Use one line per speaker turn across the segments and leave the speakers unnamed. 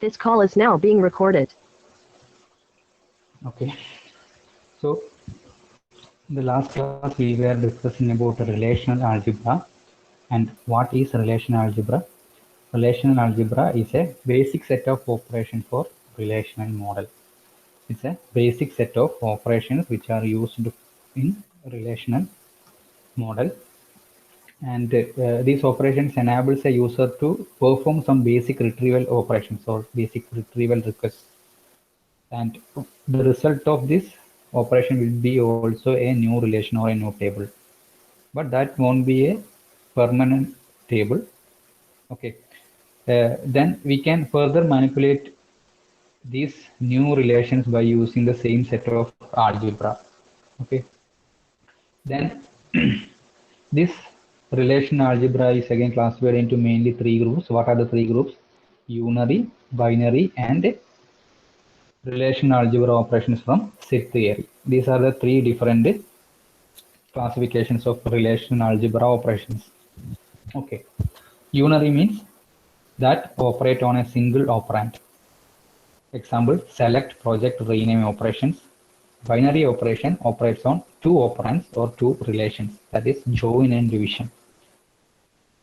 This call is now being recorded.
Okay, so in the last class we were discussing about relational algebra and what is relational algebra. Relational algebra is a basic set of operations for relational model. It's a basic set of operations which are used in relational model, and these operations enables a user to perform some basic retrieval operations or basic retrieval requests, and the result of this operation will be also a new relation or a new table, but that won't be a permanent table. Okay, then we can further manipulate these new relations by using the same set of algebra. Okay, then this relation algebra is again classified into mainly three groups. What are the three groups? Unary, binary, and relational algebra operations from set theory. These are the three different classifications of relational algebra operations. Okay, unary means that operate on a single operand. Example, select, project, rename operations. Binary operation operates on two operands or two relations, that is join and division.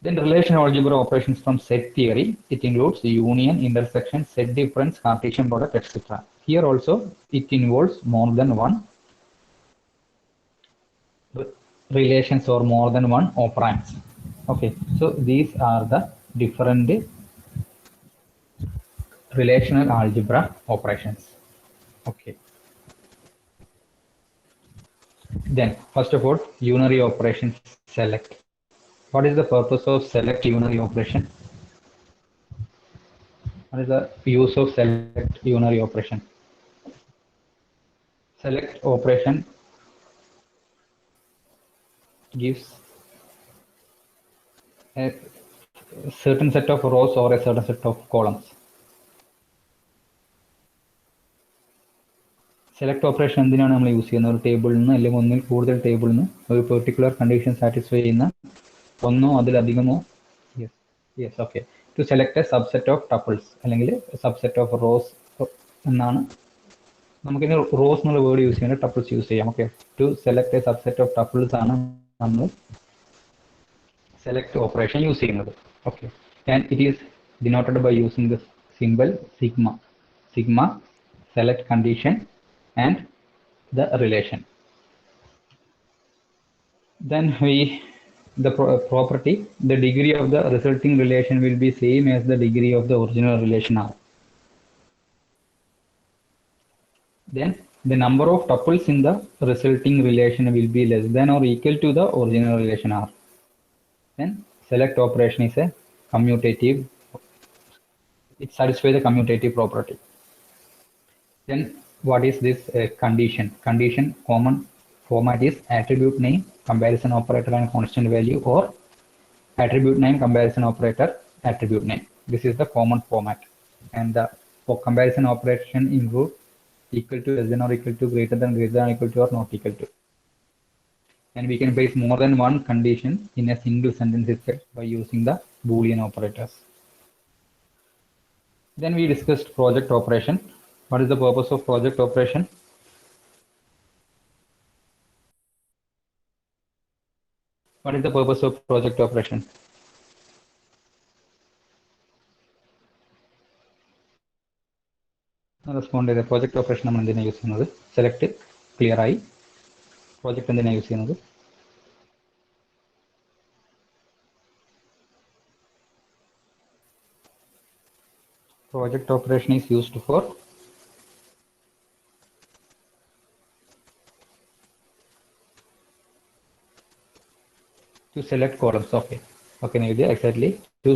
Then relational algebra operations from set theory, it includes union, intersection, set difference, Cartesian product, etc. Here also it involves more than one relations or more than one operands. Okay, so these are the different relational algebra operations. Okay, then first of all, unary operation select. What is the purpose of select unary operation? What is the use of select unary operation? Select operation gives a certain set of rows or a certain set of columns. Select operation എന്തിനാണ് നമ്മൾ use ചെയ്യുന്നത്? ഒരു ടേബിളിൽ നിന്ന് അല്ലെങ്കിൽ ഒന്നിൽ കൂടുതൽ ടേബിളിൽ നിന്ന് ഒരു പെർട്ടിക്കുലർ കണ്ടീഷൻ സാറ്റിസ്ഫൈ ചെയ്യുന്ന ഒന്നോ അതിലധികമോ yes okay to select a subset of tuples അല്ലെങ്കിൽ സബ്സെറ്റ് ഓഫ് റോസ് എന്നാണ്. നമുക്കിനി റോസ് എന്നുള്ള വേർഡ് യൂസ് ചെയ്യുന്നത് ടപ്പിൾസ് യൂസ് ചെയ്യാം. Okay, to select a subset of tuples ആണ് നമ്മൾ സെലക്ട് ഓപ്പറേഷൻ യൂസ് ചെയ്യുന്നത്. Okay, and it is denoted by using the symbol sigma. Sigma select condition and the relation. Then the property, the degree of the resulting relation will be same as the degree of the original relation R. Then the number of tuples in the resulting relation will be less than or equal to the original relation R. Then select operation is a commutative, it satisfies the commutative property. Then what is this condition? Condition common format is attribute name, comparison operator and constant value, or attribute name, comparison operator, attribute name. This is the common format, and the for comparison operation include equal to, less than or equal to, greater than equal to, or not equal to. And we can place more than one condition in a single sentence itself by using the Boolean operators. Then we discussed project operation. What is the purpose of project operation? What is the purpose of project operation? Respond to the project operation. നമ്മൾ എന്തിനാ use ചെയ്യുന്നത്? Select clear ആയി. Project എന്തിനാ use ചെയ്യുന്നത്? Project operation is used for to select columns. Okay, Nidya, exactly, to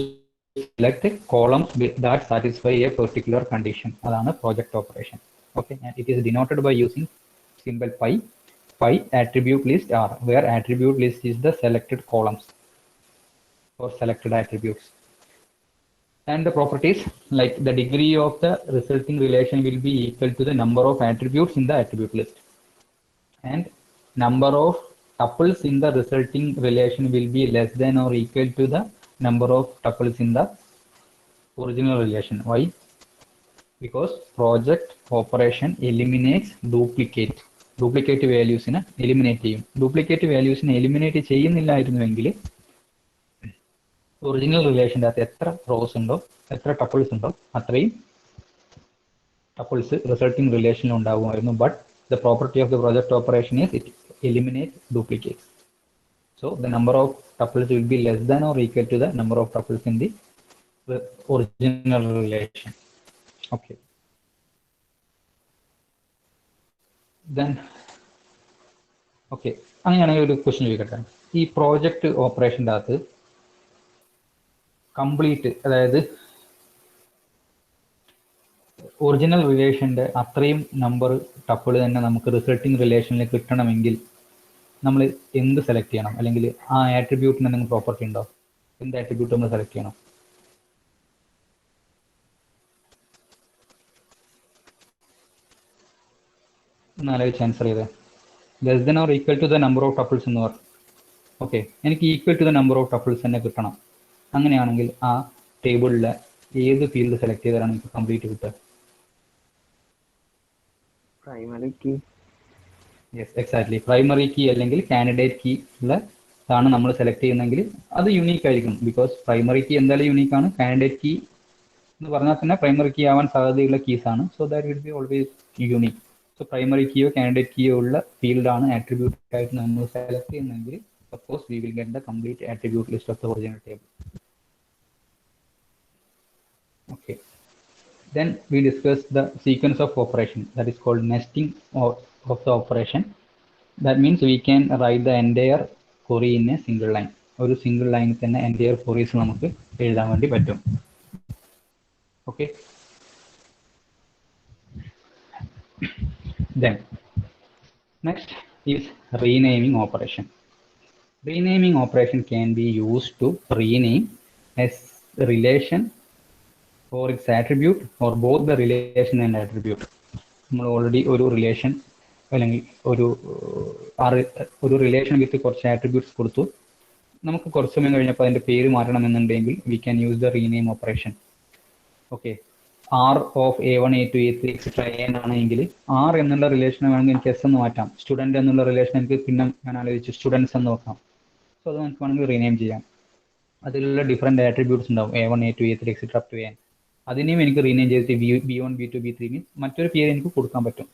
select columns that satisfy a particular condition. That's project operation. Okay, and it is denoted by using symbol pi. Pi attribute list R, where attribute list is the selected columns or selected attributes. And the properties, like the degree of the resulting relation will be equal to the number of attributes in the attribute list, and number of tuples in the resulting relation will be less than or equal to the number of tuples in the original relation. Why? because project operation eliminates duplicate valuesനെ eliminate ചെയ്യും. Duplicate valuesനെ eliminate ചെയ്യുന്നില്ലായിരുന്നുവെങ്കിൽ original റിലേഷൻ്റെ അകത്ത് എത്ര rose ഉണ്ടോ എത്ര tuples ഉണ്ടോ അത്രയും tuples resulting റിലേഷനിൽ ഉണ്ടാകുമായിരുന്നു. But the property of the project operation is it eliminates duplicates. So the number of tuples will be less than or equal to the number of tuples in the original relation. Okay. Then, okay. അങ്ങനെയാണെങ്കിൽ ഒരു question ചോദിക്കട്ടെ. ഈ project ഓപ്പറേഷൻ്റെ അകത്ത് complete അതായത് original റിലേഷൻ്റെ അത്രയും number tuple തന്നെ നമുക്ക് resulting റിലേഷനിൽ കിട്ടണമെങ്കിൽ നമ്മൾ എന്ത് സെലക്ട് ചെയ്യണം? അല്ലെങ്കിൽ ആ ആട്രിബ്യൂട്ടിന് എന്തെങ്കിലും പ്രോപ്പർട്ടി ഉണ്ടോ? എന്ത് ആട്രിബ്യൂട്ട് നമ്മൾ സെലക്ട് ചെയ്യണം? എന്നാലോചിച്ച് ആൻസർ ചെയ്തേ. Less than or equal to the number of tuples എന്ന് പറഞ്ഞു. ഓക്കെ, എനിക്ക് equal to the number of tuples തന്നെ കിട്ടണം. അങ്ങനെയാണെങ്കിൽ ആ ടേബിളിലെ ഏത് ഫീൽഡ് സെലക്ട് ചെയ്താലാണ് എനിക്ക് കംപ്ലീറ്റ് കിട്ടുക?
Primary key.
Yes, exactly. Primary key അല്ലെങ്കിൽ കാൻഡിഡേറ്റ് കീ ഉള്ളതാണ് നമ്മൾ സെലക്ട് ചെയ്യുന്നതെങ്കിൽ അത് യുണീക്ക് ആയിരിക്കും. ബിക്കോസ് പ്രൈമറി കീ എന്തായാലും യുണീക്ക് ആണ്. കാൻഡിഡേറ്റ് കീ എന്ന് പറഞ്ഞാൽ തന്നെ പ്രൈമറി കീ ആവാൻ സാധ്യതയുള്ള കീസ് ആണ്. So that will be always unique. So primary കീയോ കാൻഡിഡേറ്റ് കീയോ ഉള്ള ഫീൽഡാണ് ആട്രിബ്യൂട്ട് ആയിട്ട് നമ്മൾ സെലക്ട് ചെയ്യുന്നതെങ്കിൽ suppose we will get the complete attribute list of the original table. Okay. Then we discuss the sequence of operation, that is called nesting of the operation. That means we can write the entire query in a single line. ഒരു single ലൈനിൽ തന്നെ entire queries നമുക്ക് എഴുതാൻ വേണ്ടി പറ്റും. Okay. Then next is renaming operation. Renaming operation can be used to rename a relation or its attribute or both the relation and attribute. നമ്മൾ already ഒരു relation അല്ലെങ്കിൽ ഒരു റിലേഷൻ വിത്ത് കുറച്ച് ആട്രിബ്യൂട്ട്സ് കൊടുത്തു. നമുക്ക് കുറച്ച് സമയം കഴിഞ്ഞപ്പോൾ അതിൻ്റെ പേര് മാറ്റണമെന്നുണ്ടെങ്കിൽ we can use the rename operation. Okay, R of A1 A2 A3 etcetera n ആണെങ്കിൽ ആർ എന്നുള്ള റിലേഷൻ വേണമെങ്കിൽ എനിക്ക് എസ് എന്ന് മാറ്റാം. സ്റ്റുഡൻറ് എന്നുള്ള റിലേഷൻ എനിക്ക് പിന്നെ ഞാൻ ആലോചിച്ചു സ്റ്റുഡൻസ് എന്ന് നോക്കാം. സോ അത് നമുക്ക് വേണമെങ്കിൽ റീനെയിം ചെയ്യാം. അതിലുള്ള ഡിഫറെൻറ്റ് ആട്രിബ്യൂട്ട്സ് ഉണ്ടാവും A1 A2 A3 etcetera up to N. അതിനെയും എനിക്ക് റീനെയിം ചെയ്തിട്ട് B1 B2 B3 മീൻസ് മറ്റൊരു പേര് എനിക്ക് കൊടുക്കാൻ പറ്റും.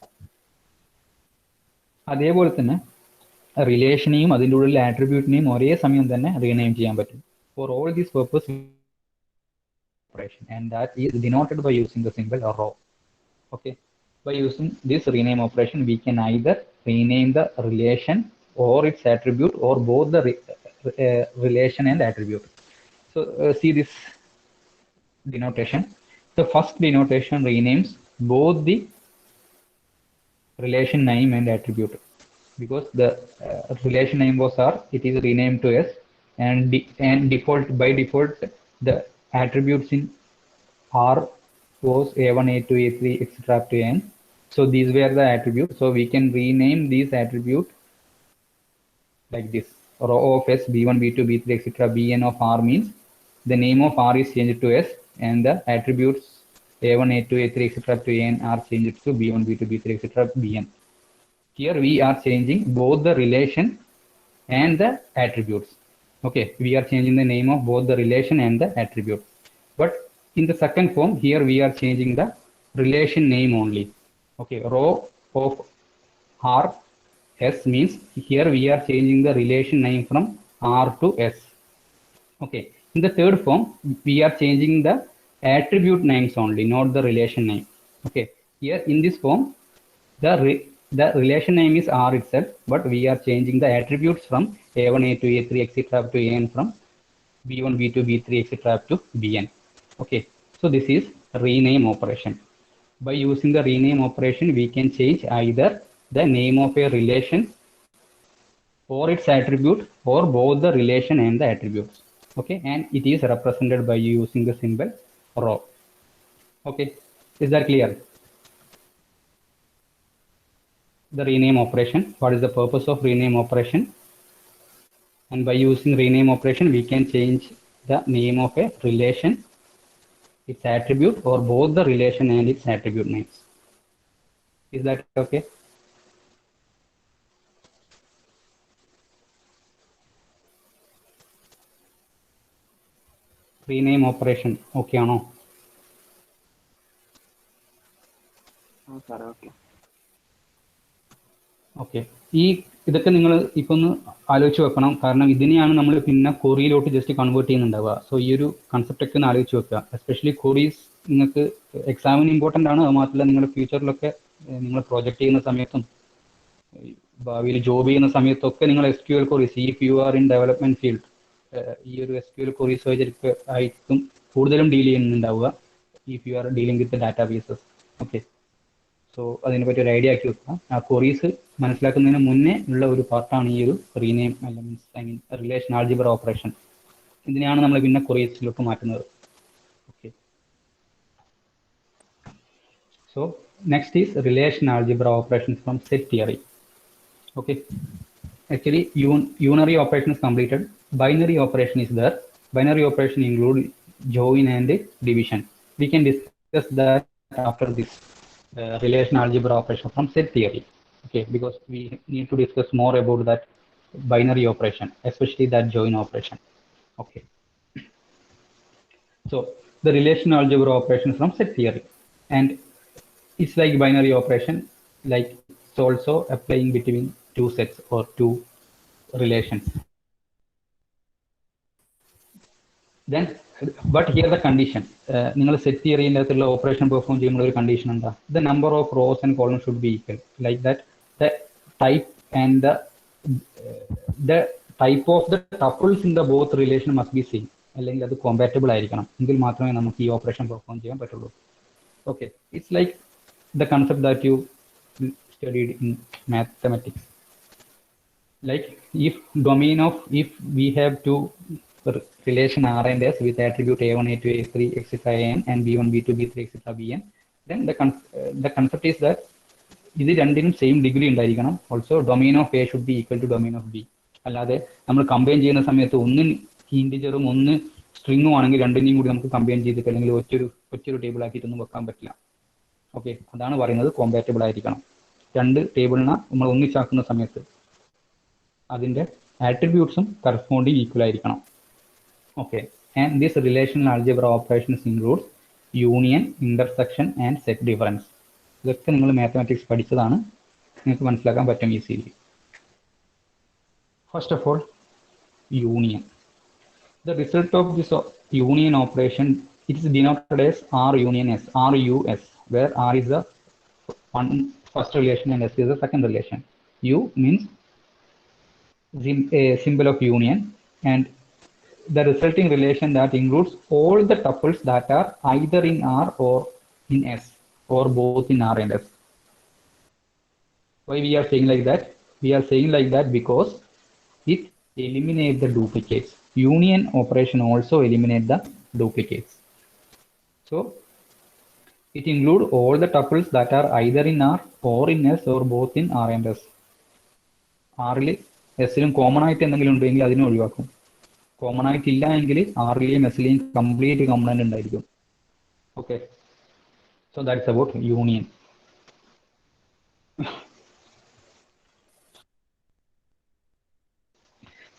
അതേപോലെ തന്നെ റിലേഷനെയും അതിൻ്റെ ഉള്ളിലെ ആട്രിബ്യൂട്ടിനെയും ഒരേ സമയം തന്നെ റീനെയിം ചെയ്യാൻ പറ്റും. For all these purpose operation, and that is denoted by using the symbol row. Okay, by using this rename operation we can either rename the relation or its attribute or both the relation and attribute. So see this denotation. The first denotation renames both the relation name and attribute, because the relation name was R, it is renamed to S, and by default the attributes in R was A1 A2 A3 etc up to N. So these were the attributes. So we can rename these attributes like this: row of S, B1 B2 B3 etc. Bn of R means the name of R is changed to S, and the attributes A1 A2 A3 etc up to N are changed to B1 B2 B3 etc Bn. Here we are changing both the relation and the attributes. Okay, we are changing the name of both the relation and the attribute. But in the second form, here we are changing the relation name only. Okay, row of R S means here we are changing the relation name from R to S. Okay, in the third form, we are changing the attribute names only, not the relation name. Okay, here in this form, the relation name is R itself, but we are changing the attributes from A1 A2 A3 etc up to N, from B1 B2 B3 etc up to Bn. Okay, so this is rename operation. By using the rename operation, we can change either the name of a relation or its attribute, or both the relation and the attributes. Okay, and it is represented by using the symbol row. Okay, is that clear? The rename operation, what is the purpose of rename operation? And by using rename operation, we can change the name of a relation its attribute or both the relation and its attribute names. Is that okay? Rename operation okay ആണോ? Okay. ഇതൊക്കെ നിങ്ങൾ ഇപ്പൊ ഒന്ന് ആലോചിച്ച് വെക്കണം. കാരണം ഇതിനെയാണ് നമ്മൾ പിന്നെ കൊറിയിലോട്ട് ജസ്റ്റ് കൺവേർട്ട് ചെയ്യുന്നുണ്ടാവുക. സോ ഈ ഒരു കൺസെപ്റ്റ് ഒക്കെ ഒന്ന് ആലോചിച്ച് വെക്കുക. എസ്പെഷ്യലി കൊറീസ് നിങ്ങൾക്ക് എക്സാമിന് ഇമ്പോർട്ടൻ്റ് ആണ്. അത് മാത്രമല്ല നിങ്ങളുടെ ഫ്യൂച്ചറിലൊക്കെ നിങ്ങൾ പ്രൊജക്ട് ചെയ്യുന്ന സമയത്തും ഭാവിയിൽ ജോബ് ചെയ്യുന്ന സമയത്തൊക്കെ നിങ്ങൾ SQL queries, if you are in development field, ഈ ഒരു SQL queries ആയിരിക്കും കൂടുതലും ഡീൽ ചെയ്യുന്നുണ്ടാവുക. If you are dealing with databases. Okay. So അതിനെപ്പറ്റി ഒരു ഐഡിയ ആക്കി വെക്കുക. ആ ക്വറീസ് മനസ്സിലാക്കുന്നതിന് മുന്നേ ഉള്ള ഒരു പാർട്ടാണ് ഈ ഒരു rename elements, I mean relation algebra operation. ഇതിനെയാണ് നമ്മൾ പിന്നെ ക്വറീസിലോട്ട് മാറ്റുന്നത്. Okay. So next is relation algebra operations from set theory. Okay, actually unary operation is completed, binary operation is there. Binary operation include join and division. We can discuss that after this relation algebra operation from set theory. Okay, because we need to discuss more about that binary operation, especially that join operation. Okay, so the relation algebra operation from set theory, and it's like binary operation, like it's also applying between two sets or two relations. Then, but here the condition, നിങ്ങൾ set തിയറിൻ്റെ അകത്തുള്ള operation perform ചെയ്യുമ്പോൾ ഒരു condition എന്താ? The number of rose and columns should be equal, like that the type and the type of the tuples in the both relation must be same, അല്ലെങ്കിൽ അത് compatible ആയിരിക്കണം, എങ്കിൽ മാത്രമേ നമുക്ക് ഈ ഓപ്പറേഷൻ പെർഫോം ചെയ്യാൻ പറ്റുള്ളൂ. Okay, it's like the concept that you studied in mathematics. Like if domain of, if we have two relation R and S with attribute A1, A2, A3, etc. An and B1, B2, B3, etc. Bn, then the concept is that ഇത് രണ്ടിനും same degree ഉണ്ടായിരിക്കണം. Also domain of A should be equal to domain of B. അല്ലാതെ നമ്മൾ combine ചെയ്യുന്ന സമയത്ത് ഒന്ന് ഇൻറ്റിജറും ഒന്ന് സ്ട്രിങ്ങും ആണെങ്കിൽ രണ്ടിനെയും കൂടി നമുക്ക് കമ്പൈൻ ചെയ്തിട്ട് അല്ലെങ്കിൽ ഒറ്റൊരു ടേബിൾ ആക്കിയിട്ടൊന്നും വെക്കാൻ പറ്റില്ല. ഓക്കെ, അതാണ് പറയുന്നത് കോമ്പാറ്റബിൾ ആയിരിക്കണം. രണ്ട് ടേബിളിനെ നമ്മൾ ഒന്നിച്ചാക്കുന്ന സമയത്ത് അതിൻ്റെ ആട്രിബ്യൂട്ട്സും കറസ്പോണ്ടിങ് ഈക്വൽ ആയിരിക്കണം. Okay, and this relational algebra operations includes union, intersection and set difference. ഇതൊക്കെ നിങ്ങൾ മാത്തമാറ്റിക്സ് പഠിച്ചതാണ്, നിങ്ങൾക്ക് മനസ്സിലാക്കാൻ പറ്റും easily. First of all, union. The result of this union operation, it is denoted as R union S, RUS, where R is the first relation and S is the second relation. U means a symbol of union, and the resulting relation that includes all the tuples that are either in R or in S, or both in R and S. Why we are saying like that? We are saying like that because it eliminates the duplicates. Union operation also eliminates the duplicates. So it includes all the tuples that are either in R or in S or both in R and S. ആറിൽ എസിലും common ആയിട്ട് എന്തെങ്കിലും ഉണ്ടെങ്കിൽ അതിനെ ഒഴിവാക്കും. Common ആയിട്ടില്ല എങ്കിൽ ആറിലെയും എസിലെയും complete component ഉണ്ടായിരിക്കും. Okay, so that's about union.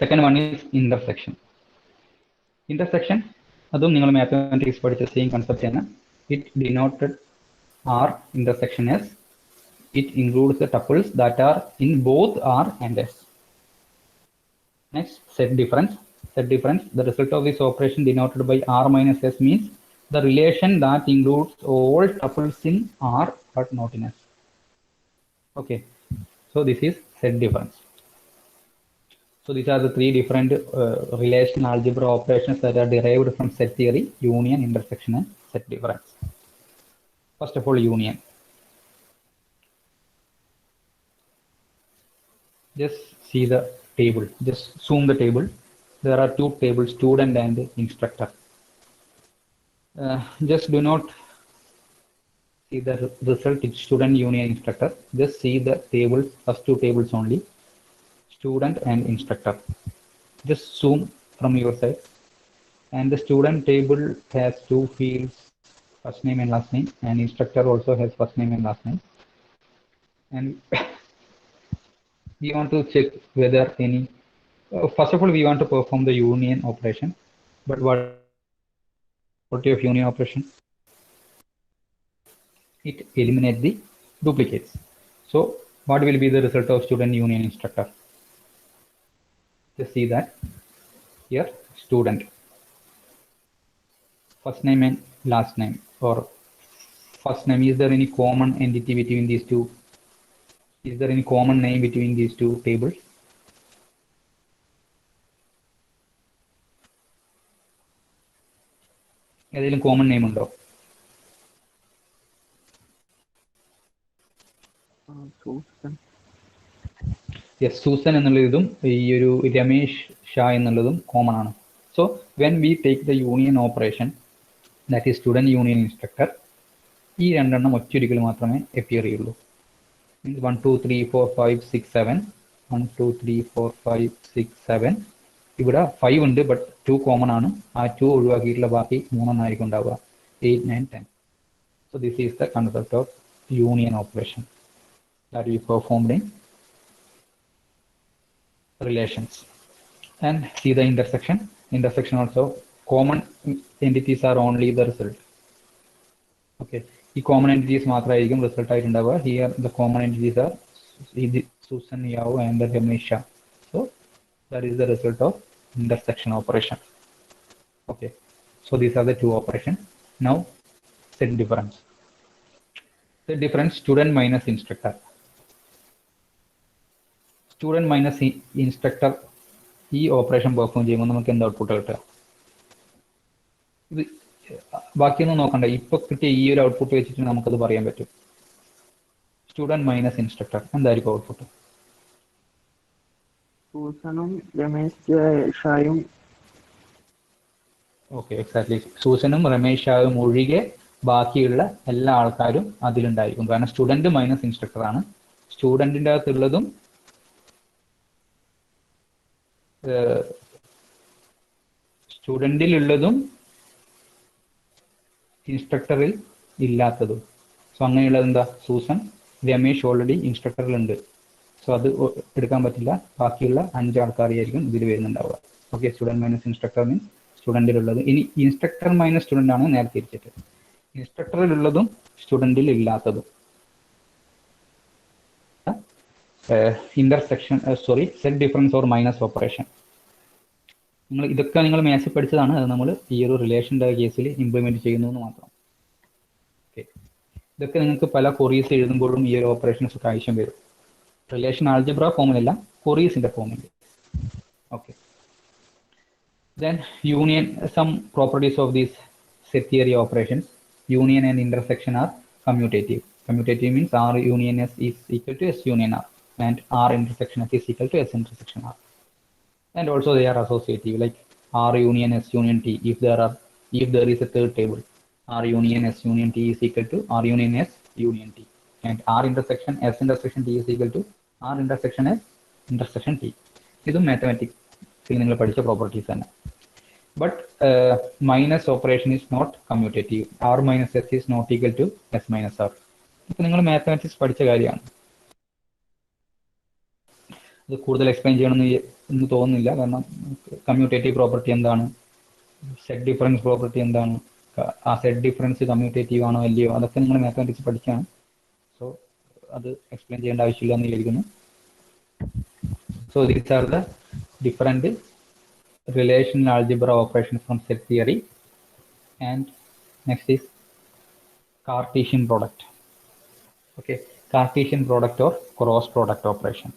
Second one is intersection. Intersection അതും നിങ്ങൾ മാത്തമാറ്റിക്സ് പഠിച്ച സെയിം കൺസെപ്റ്റ് ആണ്. It denoted R intersection S. It includes the tuples that are in both R and S. Next, set difference. Set difference, the result of this operation denoted by R minus S means the relation that includes all tuples in R but not in S. Okay, so this is set difference. So these are the three different relational algebra operations that are derived from set theory: union, intersection, and set difference. First of all, union. Just see the table. Just zoom the table. There are two tables, student and instructor. Just do not see the result in student, union, instructor. Just see the tables, first two tables only, student and instructor. Just zoom from your side. And the student table has two fields, first name and last name, and instructor also has first name and last name. And we want to check whether any, first of all, we want to perform the union operation. But what of union operation? It eliminates the duplicates. So what will be the result of student union instructor? Just see that here, student, first name and last name, or first name. Is there any common entity between these two? Is there any common name between these two tables? ഏതെങ്കിലും common name ഉണ്ടോ? Yes, Susan എന്നുള്ളതും ഈ ഒരു രമേഷ് ഷാ എന്നുള്ളതും common ആണ്. So when we take the union operation, that is student union instructor, ഈ രണ്ടെണ്ണം ഒറ്റൊരിക്കൽ മാത്രമേ അപ്പിയർ ചെയ്യുള്ളൂ. 1 2 3 4 5 6 7 1 2 3 4 5 6 7. ഇവിടെ 5 ഉണ്ട്, ബട്ട് 2 കോമൺ ആണ്. ആ 2 ഒഴിവാക്കിയിട്ടുള്ള ബാക്കി 3 ആയിരിക്കും ഉണ്ടാവുക. 8 9 10. So this is the concept of union operation that we performed in relations. And see the intersection. Intersection also, common entities are only the result. Okay, the common entities മാത്രമായിരിക്കും result ആയിട്ടുണ്ടാവുക. Here the common entities are Susan, Yao and the Ramesh. So that is the result of intersection operation. Okay, so these are the two operations. Now set difference. Set difference, student minus instructor. Student minus instructor ഈ operation perform ചെയ്യുമ്പോൾ നമുക്ക് എന്ത് output കിട്ടുക? ഇത് ബാക്കിയൊന്നും നോക്കണ്ട, ഇപ്പൊ കിട്ടിയ ഈ ഒരു ഔട്ട്പുട്ട് വെച്ചിട്ട് നമുക്കത് പറയാൻ പറ്റും. സ്റ്റുഡന്റ് മൈനസ് ഇൻസ്ട്രക്ടർ എന്തായിരിക്കും ഔട്ട്പുട്ട്?
സൂസനും രമേശ് ഷായും.
Okay, exactly. സൂസനും രമേശ് ഷായും ഒഴികെ ബാക്കിയുള്ള എല്ലാ ആൾക്കാരും അതിലുണ്ടായിരിക്കും. കാരണം സ്റ്റുഡന്റ് മൈനസ് ഇൻസ്ട്രക്ടർ ആണ്. സ്റ്റുഡന്റിന്റെ അകത്തുള്ളതും സ്റ്റുഡന്റിലുള്ളതും ഇൻസ്ട്രക്ടറിൽ ഇല്ലാത്തതും. സോ അങ്ങനെയുള്ളത് എന്താ? സൂസൻ, രമേശ് ഓൾറെഡി ഇൻസ്ട്രക്ടറിലുണ്ട്, സോ അത് എടുക്കാൻ പറ്റില്ല. ബാക്കിയുള്ള 5 ആൾക്കാരായിരിക്കും ഇതിൽ വരുന്നുണ്ടാവുക. Okay, student minus instructor means സ്റ്റുഡന്റിലുള്ളത്. ഇനി ഇൻസ്ട്രക്ടർ മൈനസ് സ്റ്റുഡന്റ് ആണ് നേരെ തിരിച്ചിട്ട്. ഇൻസ്ട്രക്ടറിലുള്ളതും സ്റ്റുഡന്റിൽ ഇല്ലാത്തതും. Intersection, set difference or minus operation. ഇതൊക്കെ നിങ്ങൾ മാത്സിൽ പഠിച്ചതാണ്. അത് നമ്മൾ ഈ ഒരു റിലേഷൻ്റെ കേസിൽ ഇംപ്ലിമെന്റ് ചെയ്യുന്നു എന്ന് മാത്രം. ഓക്കെ, ഇതൊക്കെ നിങ്ങൾക്ക് പല കൊറീസ് എഴുതുമ്പോഴും ഈ ഒരു ഓപ്പറേഷൻസ് ഒക്കെ ആവശ്യം വരും. റിലേഷൻ ആൾജിബ്ര ഫോമിലല്ല, കൊറീസിന്റെ ഫോമിൽ. Okay, then union, some properties of these set theory operations. Union and intersection are commutative. Commutative means R union S is equal to S union R, and R intersection S is equal to S intersection R. And also they are associative, like R union S union T. If there is a third table, R union S union T is equal to R union S union T, and R intersection S intersection T is equal to R intersection S intersection T. ഇതും മാത്തമാറ്റിക്സിൽ നിങ്ങൾ പഠിച്ച properties തന്നെ. But minus operation is not commutative. R minus S is not equal to S minus R. ഇപ്പൊ നിങ്ങൾ mathematics പഠിച്ച കാര്യമാണ്. ഇത് കൂടുതൽ എക്സ്പ്ലെയിൻ ചെയ്യണമെന്ന് തോന്നുന്നില്ല, കാരണം കമ്മ്യൂട്ടേറ്റീവ് പ്രോപ്പർട്ടി എന്താണ്, സെറ്റ് ഡിഫറൻസ് പ്രോപ്പർട്ടി എന്താണ്, ആ സെറ്റ് ഡിഫറൻസ് കമ്മ്യൂട്ടേറ്റീവ് ആണോ അല്ലയോ, അതൊക്കെ നിങ്ങൾ മാത്തമാറ്റിക്സ് പഠിക്കുകയാണ്. സോ അത് എക്സ്പ്ലെയിൻ ചെയ്യേണ്ട ആവശ്യമില്ല എന്ന് വിചാരിക്കുന്നു. So these are the different relational algebra operations from set theory. And next is Cartesian product. Okay, Cartesian product or cross product operation.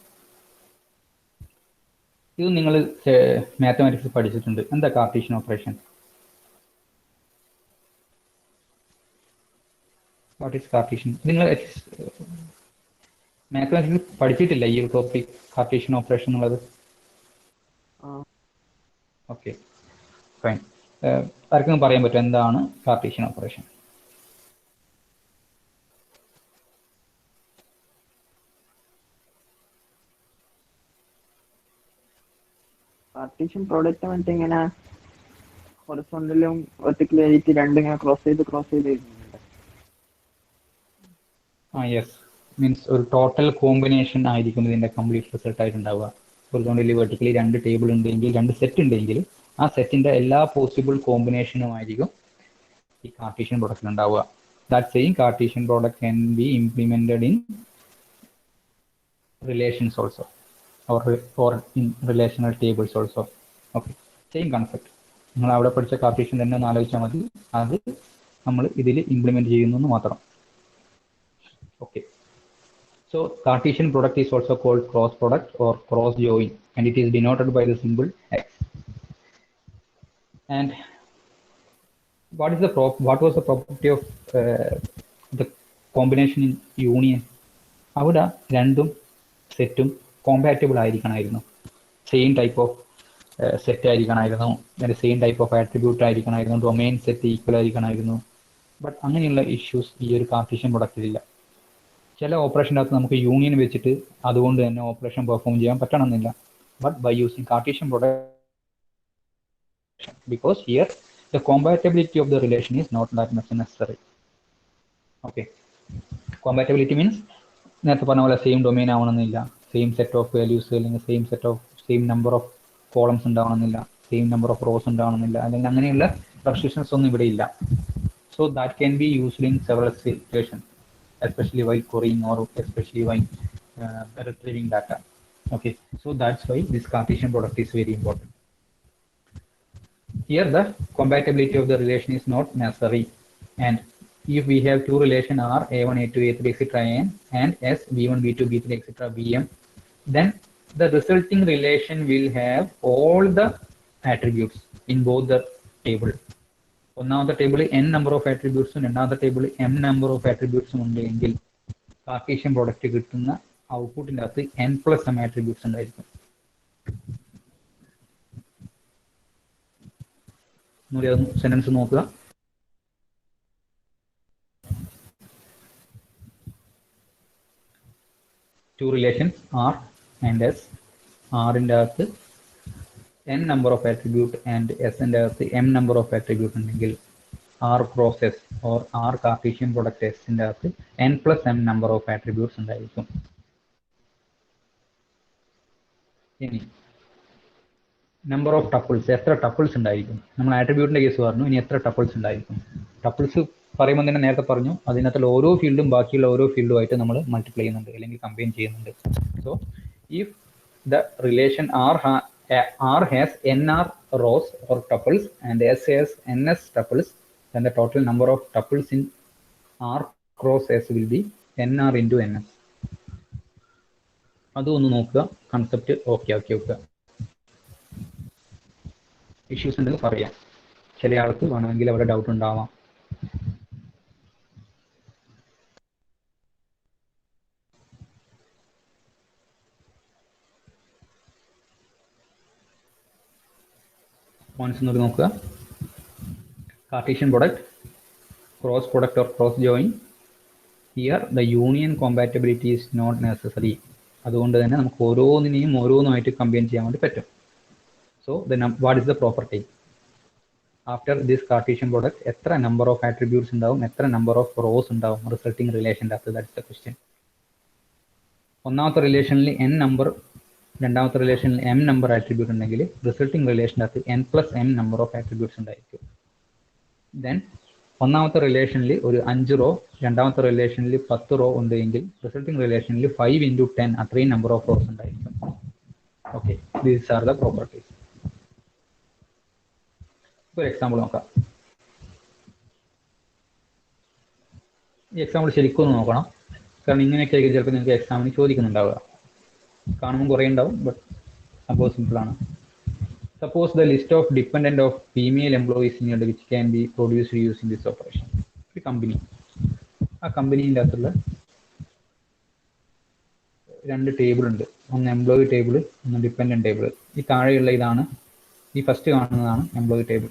ഇത് നിങ്ങൾ മാത്തമാറ്റിക്സ് പഠിച്ചിട്ടുണ്ട്. എന്താ Cartesian operation? What is Cartesian? നിങ്ങൾ മാത്തമാറ്റിക്സ് പഠിച്ചിട്ടില്ല ഈ ഒരു ടോപ്പിക്, കാർട്ടീഷ്യൻ ഓപ്പറേഷൻ എന്നുള്ളത്? Okay, fine. ആർക്കും പറയാൻ പറ്റും എന്താണ് കാർട്ടീഷ്യൻ ഓപ്പറേഷൻ?
പാർട്ടീഷൻ പ്രോഡക്റ്റ് മറ്റേ ഇങ്ങനെ ഹൊറിസോണ്ടലും വെർട്ടിക്കലും ആയിട്ട് രണ്ടിങ്ങനെ ക്രോസ് ചെയ്ത്
യെസ്, മീൻസ് ഒരു ടോട്ടൽ കോമ്പിനേഷൻ ആയിരിക്കും ഇതിൻ്റെ കംപ്ലീറ്റ് റിസൾട്ട് ആയിട്ടുണ്ടാവുക. ഹൊറിസോണ്ടലി വെർട്ടിക്കലി രണ്ട് ടേബിൾ ഉണ്ടെങ്കിൽ, രണ്ട് സെറ്റ് ഉണ്ടെങ്കിൽ ആ സെറ്റിൻ്റെ എല്ലാ പോസിബിൾ കോമ്പിനേഷനുമായിരിക്കും ഈ കാർട്ടീഷ്യൻ പ്രൊഡക്റ്റിൽ ഉണ്ടാവുക. That same Cartesian product can be implemented in relations also or in relational tables also. Okay, same concept. നിങ്ങൾ അവിടെ പഠിച്ച കാർട്ടീഷ്യൻ തന്നെ ഒന്ന് ആലോചിച്ചാൽ മതി, അത് നമ്മൾ ഇതിൽ ഇംപ്ലിമെന്റ് ചെയ്യുന്നു എന്ന് മാത്രം. Okay, so Cartesian product is also called cross product or cross join, and it is denoted by the symbol X. And what was the property of the combination in union? അവിടെ രണ്ടും സെറ്റും compatible ആയിരിക്കണമായിരുന്നു. Same type of set ആയിരിക്കണമായിരുന്നു, അതിൻ്റെ same type of attribute ആയിരിക്കണമായിരുന്നു, domain set equal ആയിരിക്കണമായിരുന്നു. But അങ്ങനെയുള്ള issues ഈ ഒരു കാർട്ടീഷ്യൻ പ്രൊഡക്റ്റിലില്ല. ചില ഓപ്പറേഷൻ്റെ അകത്ത് നമുക്ക് യൂണിയൻ വെച്ചിട്ട് അതുകൊണ്ട് തന്നെ ഓപ്പറേഷൻ പെർഫോം ചെയ്യാൻ പറ്റണമെന്നില്ല. But by using Cartesian product, because here the compatibility of the relation is not that much necessary. Okay, compatibility means നേരത്തെ പറഞ്ഞ പോലെ സെയിം ഡൊമെയിൻ ആവണമെന്നില്ല, സെയിം സെറ്റ് ഓഫ് വാല്യൂസ് അല്ലെങ്കിൽ സെയിം നമ്പർ ഓഫ് കോളംസ് ഉണ്ടാവണമെന്നില്ല, same number of rows ഉണ്ടാവണമെന്നില്ല, അല്ലെങ്കിൽ അങ്ങനെയുള്ള restrictions ഒന്നും ഇവിടെ ഇല്ല. So that can be used in several situations, especially while querying or especially while retrieving data. Okay, so that's why this Cartesian product is very important. Here the compatibility of the relation is not necessary, and if we have two relation R, A1, A2, A3, etc. and S, B1, B2, B3, etc. Bm, then the resulting relation will have all the attributes in both the table. ഒന്നാമത്തെ table n number of attributes, രണ്ടാമത്തെ table m number of attributes ഉണ്ടെങ്കിൽ Cartesian product കിട്ടുന്ന ഔട്ട്പുട്ടിൻ്റെ അകത്ത് n+m attributes ഉണ്ടായിരിക്കും. Sentence നോക്കുക. To relations R and S, ആറിൻ്റെ അകത്ത് n number of attribute and S-ൻ്റെ അകത്ത് m number of attribute ഉണ്ടെങ്കിൽ R cross S or R Cartesian product S-ൻ്റെ അകത്ത് n+m number of attributes ഉണ്ടായിരിക്കും. ഇനി നമ്പർ ഓഫ് ടപ്പിൾസ്, എത്ര ടപ്പിൾസ് ഉണ്ടായിരിക്കും? നമ്മൾ ആട്രിബ്യൂട്ടിൻ്റെ കേസ് പറഞ്ഞു, ഇനി എത്ര ടപ്പിൾസ് ഉണ്ടായിരിക്കും? ടപ്പിൾസ് പറയുമ്പോൾ തന്നെ നേരത്തെ പറഞ്ഞു, അതിനകത്തുള്ള ഓരോ ഫീൽഡും ബാക്കിയുള്ള ഓരോ ഫീൽഡുമായിട്ട് നമ്മൾ മൾട്ടിപ്ലൈ ചെയ്യുന്നുണ്ട് അല്ലെങ്കിൽ കമ്പൈൻ ചെയ്യുന്നുണ്ട്. So if the relation R has nr rows or tuples and S has ns tuples, then the total number of tuples in R cross S will be nr into ns. അതൊന്ന് നോക്കുക, concept okay ആക്കി വെക്കുക. Issues ഉണ്ടെങ്കിൽ പറയാം, ചില ആൾക്ക് വേണമെങ്കിൽ അവിടെ ഡൗട്ട് ഉണ്ടാവാം. പോയിന്റ്സ് ഒന്നുകൂടി നോക്കുക. Cartesian product, cross product or cross join. Here the union compatibility is not necessary. അതുകൊണ്ട് തന്നെ നമുക്ക് ഓരോന്നിനെയും ഓരോന്നുമായിട്ട് കമ്പൈൻ ചെയ്യാൻ വേണ്ടി പറ്റും. So what is the property? After this Cartesian product എത്ര നമ്പർ ഓഫ് ആട്രിബ്യൂട്ട്സ് ഉണ്ടാവും, എത്ര നമ്പർ ഓഫ് റോസ് ഉണ്ടാവും റിസൾട്ടിങ് റിലേഷൻ്റെ അകത്ത്? That's the question. ഒന്നാമത്തെ റിലേഷനിൽ n നമ്പർ, രണ്ടാമത്തെ റിലേഷനിൽ m നമ്പർ ആട്രിബ്യൂട്ട് ഉണ്ടെങ്കിൽ റിസൾട്ടിങ് റിലേഷൻ്റെ അകത്ത് n+m നമ്പർ ഓഫ് ആട്രിബ്യൂട്ട്സ് ഉണ്ടായിരിക്കും. ദെൻ ഒന്നാമത്തെ റിലേഷനിൽ ഒരു 5 റോ, രണ്ടാമത്തെ റിലേഷനിൽ 10 റോ ഉണ്ടെങ്കിൽ റിസൾട്ടിങ് റിലേഷനിൽ 5 into 10 അത്രയും നമ്പർ ഓഫ് റോസ് ഉണ്ടായിരിക്കും. Okay, these are the properties. ഒരു എക്സാമ്പിൾ നോക്കാം. ഈ എക്സാമ്പിൾ ശരിക്കും ഒന്ന് നോക്കണം, കാരണം ഇങ്ങനെയൊക്കെ ആയിരിക്കും ചിലപ്പോൾ നിങ്ങൾക്ക് എക്സാമിന് ചോദിക്കുന്നുണ്ടാവുക. കാണുമ്പോൾ കുറേ ഉണ്ടാവും, ബട്ട് സംഭവം സിമ്പിളാണ്. Suppose the list of dependent of female employees in which can be produced using this operation. ഒരു കമ്പനി, ആ കമ്പനീൻ്റെ അകത്തുള്ള രണ്ട് ടേബിൾ ഉണ്ട്, ഒന്ന് എംപ്ലോയി ടേബിൾ, ഒന്ന് ഡിപ്പെൻഡൻറ്റ് ടേബിൾ. ഈ താഴെയുള്ള ഇതാണ്, ഈ ഫസ്റ്റ് കാണുന്നതാണ് employee table.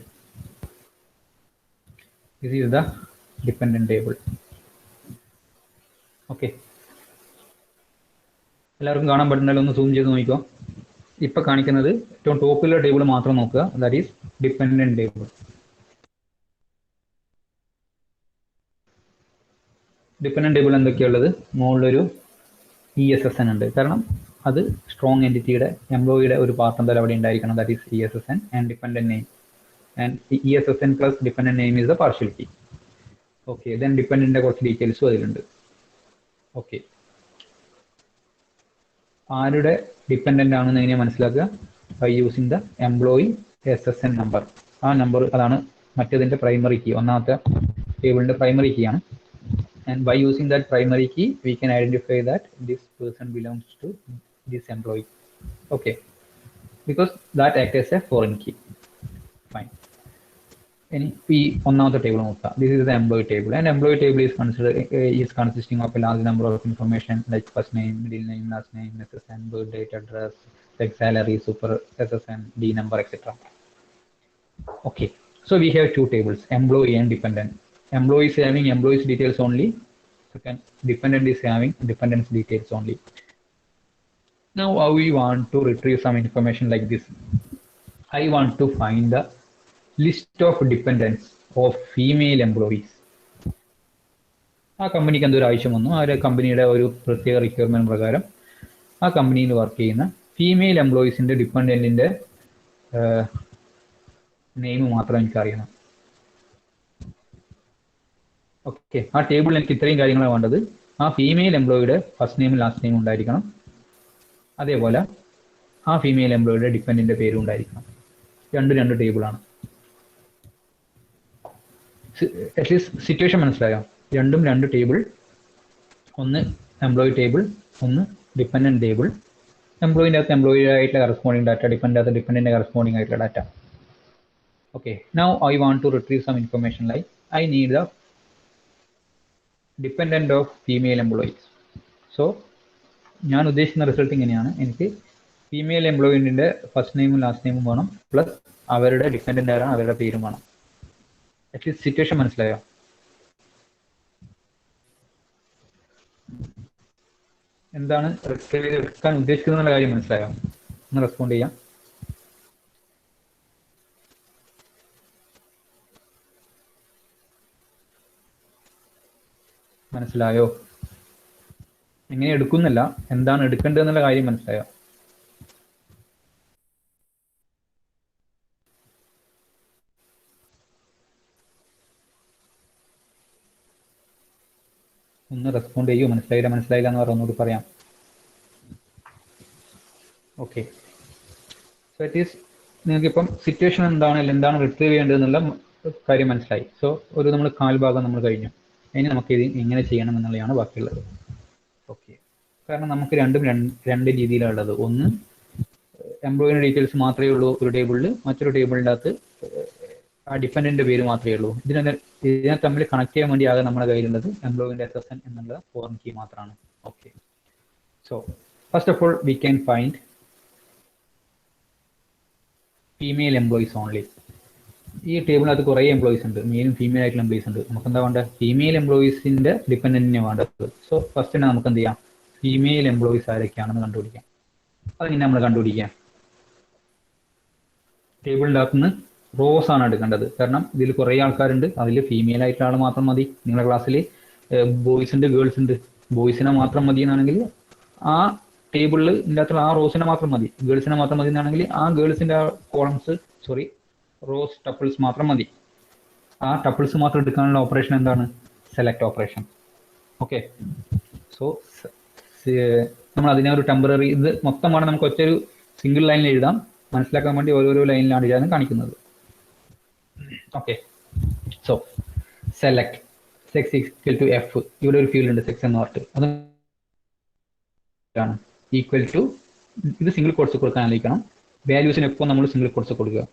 This is the dependent table. Okay, എല്ലാവർക്കും കാണാൻ പറ്റുന്നല്ലോ? ഒന്ന് സൂം ചെയ്ത് നോക്കിക്കോ. ഇപ്പം കാണിക്കുന്നത് ഏറ്റവും ടോപ്പിലുള്ള ടേബിൾ മാത്രം നോക്കുക, that is dependent table. Dependent table എന്തൊക്കെയുള്ളത്? മുകളിലൊരു ESSN ഉണ്ട്. കാരണം അത് സ്ട്രോങ് എൻറ്റിറ്റിയുടെ എംപ്ലോയിയുടെ ഒരു പാർട്ട് എന്തായാലും അവിടെ ഉണ്ടായിരിക്കണം. That is ESSN and dependent name. And ESSN plus dependent name is the partial key. Okay, then ഡിപ്പെൻഡന്റിന്റെ കുറച്ച് ഡീറ്റെയിൽസും അതിലുണ്ട്. ഓക്കെ, ആരുടെ ഡിപ്പെൻഡന്റ് ആണെന്ന് എങ്ങനെയാണ് മനസ്സിലാക്കുക? By using the employee SSN number. ആ നമ്പർ അതാണ് മറ്റേതിന്റെ പ്രൈമറി കീ, ഒന്നാമത്തെ ടേബിളിന്റെ പ്രൈമറി കീ ആണ്. And by using that primary key, we can identify that this person belongs to this employee. Okay, because that acts as a foreign key. Fine. Any P on the table. This is the employee table, and employee table is considered is consisting of a large number of information like first name, middle name, last name, SSN, birth date, address, like salary, super SSN, D number, etc. Okay, so we have two tables: employee and dependent. Employee is having employee's details only. Second, dependent is having dependent's details only. Now, how we want to retrieve some information like this? I want to find the list of dependents of female employees. ആ കമ്പനിക്ക് എന്തൊരു ആവശ്യം വന്നു, ആ ഒരു കമ്പനിയുടെ ഒരു പ്രത്യേക റിക്വയർമെന്റ് പ്രകാരം ആ കമ്പനിയിൽ വർക്ക് ചെയ്യുന്ന ഫീമെയിൽ എംപ്ലോയീസിന്റെ ഡിപ്പെൻഡന്റിന്റെ നെയിം മാത്രം എനിക്കറിയണം. ഓക്കെ, ആ ടേബിളിൽ എനിക്ക് ഇത്രയും കാര്യങ്ങളാണ് വേണ്ടത്. ആ ഫീമെയിൽ എംപ്ലോയിയുടെ ഫസ്റ്റ് നെയിമും ലാസ്റ്റ് നെയിമും ഉണ്ടായിരിക്കണം. അതേപോലെ ആ ഫീമെയിൽ എംപ്ലോയിയുടെ ഡിപ്പെൻഡിന്റെ പേരും ഉണ്ടായിരിക്കണം. രണ്ട് ടേബിളാണ്. അറ്റ്ലീസ്റ്റ് സിറ്റുവേഷൻ മനസ്സിലായോ? രണ്ട് ടേബിൾ, ഒന്ന് എംപ്ലോയി ടേബിൾ, ഒന്ന് ഡിപ്പെൻഡന്റ് ടേബിൾ. എംപ്ലോയിൻ്റെ അകത്ത് എംപ്ലോയി ആയിട്ടുള്ള കറസ്പോണ്ടിങ് ഡാറ്റ, ഡിപ്പെൻഡിൻ്റെ അകത്ത് ഡിപ്പെൻഡിൻ്റെ കറസ്പോണ്ടിങ് ആയിട്ടുള്ള data. Okay, now I want to retrieve some information like I need the dependent of female employees. So ഞാൻ ഉദ്ദേശിക്കുന്ന റിസൾട്ട് ഇങ്ങനെയാണ്. എനിക്ക് ഫീമെയിൽ എംപ്ലോയിൻ്റെ ഫസ്റ്റ് നെയിമും ലാസ്റ്റ് നെയിമും വേണം, പ്ലസ് അവരുടെ ഡിപ്പെൻഡന്റ് ആരാണ് അവരുടെ പേരും വേണം. അറ്റ്ലീസ്റ്റ് സിറ്റുവേഷൻ മനസ്സിലായോ? എന്താണ് റിട്രീവ് എടുക്കാൻ ഉദ്ദേശിക്കുന്ന കാര്യം മനസ്സിലായോ? ഒന്ന് റെസ്പോണ്ട് ചെയ്യാം. മനസ്സിലായോ? എങ്ങനെ എടുക്കുന്നില്ല, എന്താണ് എടുക്കേണ്ടതെന്നുള്ള കാര്യം മനസ്സിലായോ? ഒന്ന് റെസ്പോണ്ട് ചെയ്യൂ. മനസ്സിലായില്ല എന്ന് പറഞ്ഞ ഒന്നുകൂടി പറയാം. ഓക്കെ, സോ ഇറ്റ് ഈസ് നിങ്ങൾക്കിപ്പം സിറ്റുവേഷൻ എന്താണ് റിട്രീവ് ചെയ്യേണ്ടതെന്നുള്ള കാര്യം മനസ്സിലായി. സോ നമ്മൾ കാൽഭാഗം നമ്മൾ കഴിഞ്ഞു. ഇനി നമുക്ക് ഇത് എങ്ങനെ ചെയ്യണം എന്നുള്ളതാണ് ബാക്കിയുള്ളത്. ഓക്കെ, കാരണം നമുക്ക് രണ്ട് രീതിയിലുള്ളത്. ഒന്ന് എംപ്ലോയിയുടെ ഡീറ്റെയിൽസ് മാത്രമേ ഉള്ളൂ ഒരു ടേബിളിൽ, മറ്റൊരു ടേബിളിൻ്റെ അകത്ത് ആ ഡിപ്പെൻഡന്റ് പേര് മാത്രമേ ഉള്ളൂ. ഇതിനെ തമ്മിൽ കണക്ട് ചെയ്യാൻ വേണ്ടി ആകെ നമ്മുടെ കയ്യിലുള്ളത് എംപ്ലോയിൻ്റെ SSN എന്നുള്ള ഫോറിൻ കീ മാത്രമാണ്. Okay, so first of all we can find female employees only. ഈ ടേബിളിനകത്ത് കുറേ എംപ്ലോയീസ് ഉണ്ട്, മെയിലും ഫീമെയിൽ ആയിട്ടുള്ള എംപ്ലോയീസ് ഉണ്ട്. നമുക്ക് എന്താ വേണ്ടത്? ഫീമെയിൽ എംപ്ലോയീസിന്റെ ഡിപ്പെൻഡന്റിനെ വേണ്ടത്. സോ ഫസ്റ്റ് തന്നെ നമുക്ക് എന്ത് ചെയ്യാം? ഫീമെയിൽ എംപ്ലോയീസ് ആരൊക്കെയാണെന്ന് കണ്ടുപിടിക്കാം. അതെങ്ങനെ നമ്മൾ കണ്ടുപിടിക്കാം? ടേബിളിൻ്റെ അകത്തുനിന്ന് റോസ് ആണ് എടുക്കേണ്ടത്. കാരണം ഇതിൽ കുറേ ആൾക്കാരുണ്ട്, അതിൽ ഫീമെയിൽ ആയിട്ടുള്ള ആൾ മാത്രം മതി. നിങ്ങളുടെ ക്ലാസ്സിൽ ബോയ്സ് ഉണ്ട്, ഗേൾസ് ഉണ്ട്. ബോയ്സിനെ മാത്രം മതി എന്നാണെങ്കിൽ ആ ടേബിളിൽ ഇതിൻ്റെ അകത്തുള്ള ആ റോസിനെ മാത്രം മതി. ഗേൾസിനെ മാത്രം മതി എന്നാണെങ്കിൽ ആ ഗേൾസിന്റെ കോളംസ് റോസ് ടപ്പിൾസ് മാത്രം മതി. ആ ടപ്പിൾസ് മാത്രം എടുക്കാനുള്ള ഓപ്പറേഷൻ എന്താണ്? Select operation. ഓക്കെ, സോ നമ്മൾ അതിനെ ഒരു ടെമ്പററി, ഇത് മൊത്തമാണ് നമുക്ക് ഒറ്റൊരു സിംഗിൾ ലൈനിൽ എഴുതാം. മനസ്സിലാക്കാൻ വേണ്ടി ഓരോരോ ലൈനിലാണ് ഇതാണ് കാണിക്കുന്നത്. Okay, so select sex equal to F. ഇവിടെ ഒരു ഫീൽഡ് ഉണ്ട് സെക്സ് എന്ന് പറഞ്ഞിട്ട്, അതാണ് ഈക്വൽ ടു, ഇത് സിംഗിൾ കോട്ട്സ് കൊടുക്കാൻ ആലോചിക്കണം. വാല്യൂസിന് എപ്പോൾ നമ്മൾ സിംഗിൾ കോട്ട്സ് കൊടുക്കുക.